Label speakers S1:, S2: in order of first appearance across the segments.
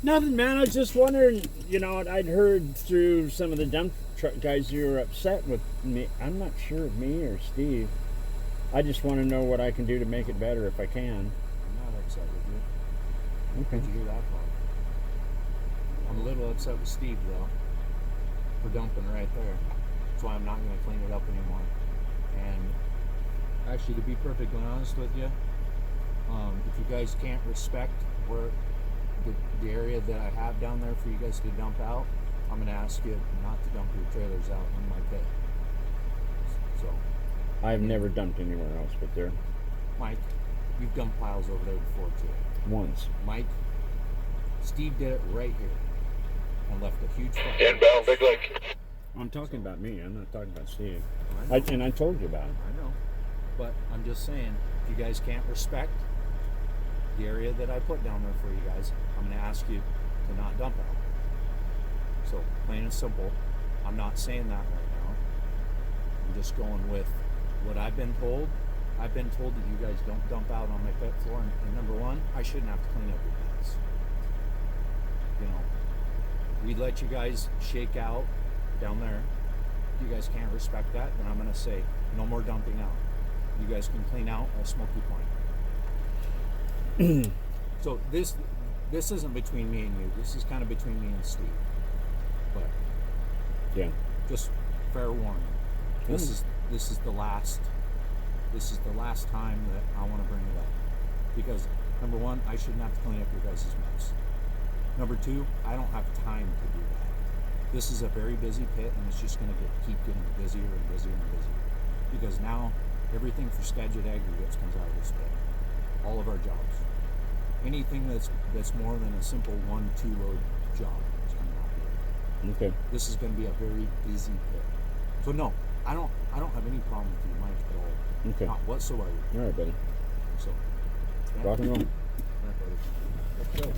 S1: Nothing, man. I was just wondering, I'd heard through some of the dump truck guys you were upset with me. I'm not sure of me or Steve. I just want to know what I can do to make it better if I can.
S2: I'm not upset with you.
S1: Okay.
S2: Where'd you hear that from? I'm a little upset with Steve, though, for dumping right there. That's why I'm not going to clean it up anymore. And actually, to be perfectly honest with you, if you guys can't respect where the area that I have down there for you guys to dump out, I'm going to ask you not to dump your trailers out in my pit. So,
S1: I've never dumped anywhere else but there.
S2: Mike, you've dumped piles over there before too.
S1: Once.
S2: Mike, Steve did it right here and left a huge
S3: Inbound Big Lake.
S1: I'm talking about me. I'm not talking about Steve.
S2: I
S1: And I told you about it.
S2: I know. But I'm just saying, if you guys can't respect the area that I put down there for you guys, I'm going to ask you to not dump out. So, plain and simple, I'm not saying that right now. I'm just going with what I've been told. I've been told that you guys don't dump out on my pit floor, and number one, I shouldn't have to clean up your pits. We let you guys shake out down there. If you guys can't respect that, then I'm going to say no more dumping out. You guys can clean out at Smoky Point. So this isn't between me and you. This is kind of between me and Steve. But
S1: Yeah.
S2: just fair warning. This is the last time that I want to bring it up. Because number one, I shouldn't have to clean up your guys' mess. Number two, I don't have time to do that. This is a very busy pit, and it's just going to keep getting busier and busier and busier. Because now everything for Skagit Aggregates comes out of this pit. All of our jobs. Anything that's more than a simple 1-2 load job is coming out here.
S1: Okay.
S2: This is going to be a very busy pit. So no, I don't have any problem with you, Mike, at all.
S1: Okay.
S2: Not whatsoever.
S1: All right, buddy.
S2: So yeah.
S1: Rock and roll.
S2: All right, buddy. Let's go.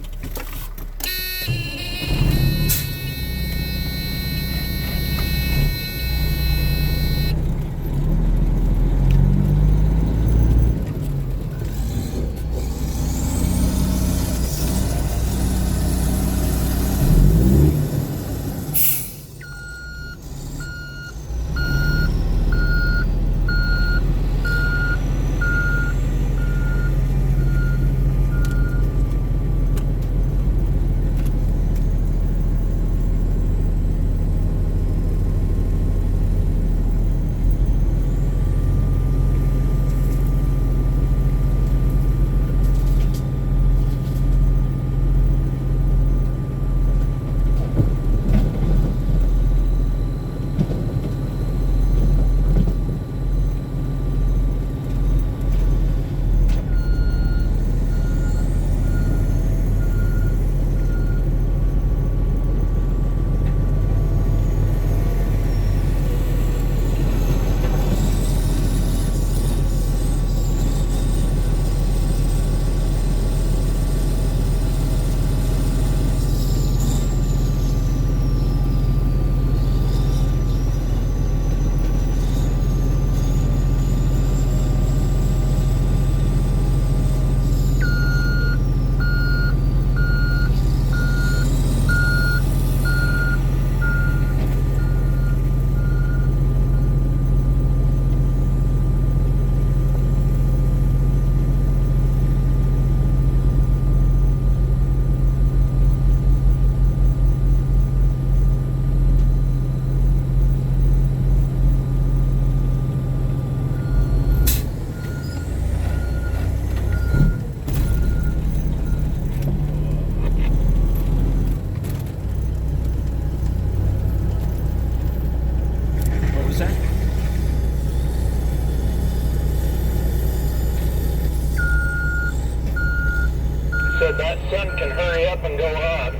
S3: that sun can hurry up and go up.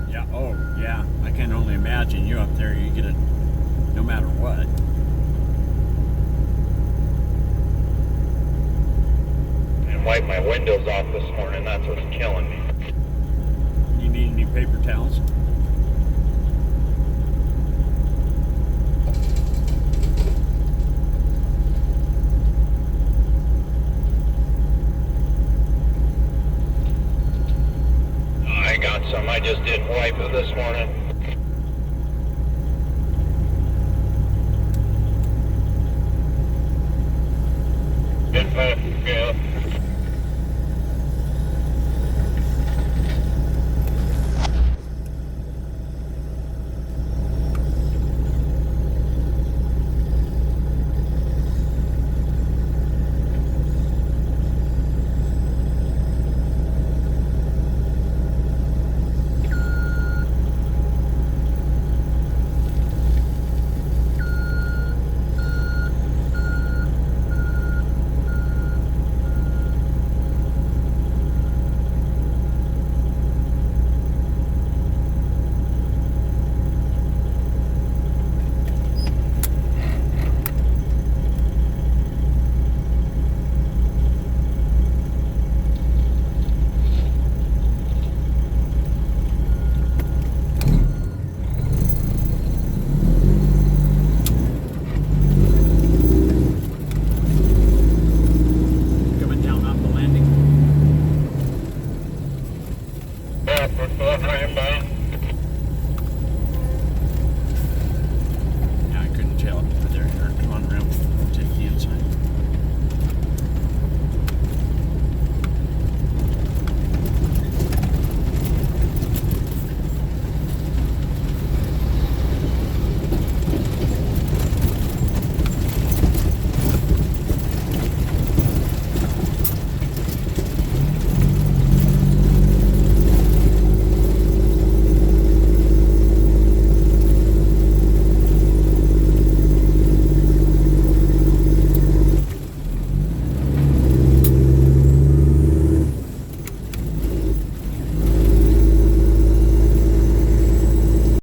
S1: Yeah, oh, yeah. I can only imagine you up there, you get it no matter what.
S3: And wipe my windows off this morning, that's what's killing me.
S1: You need any paper towels?
S3: I got some I just didn't wipe it this morning.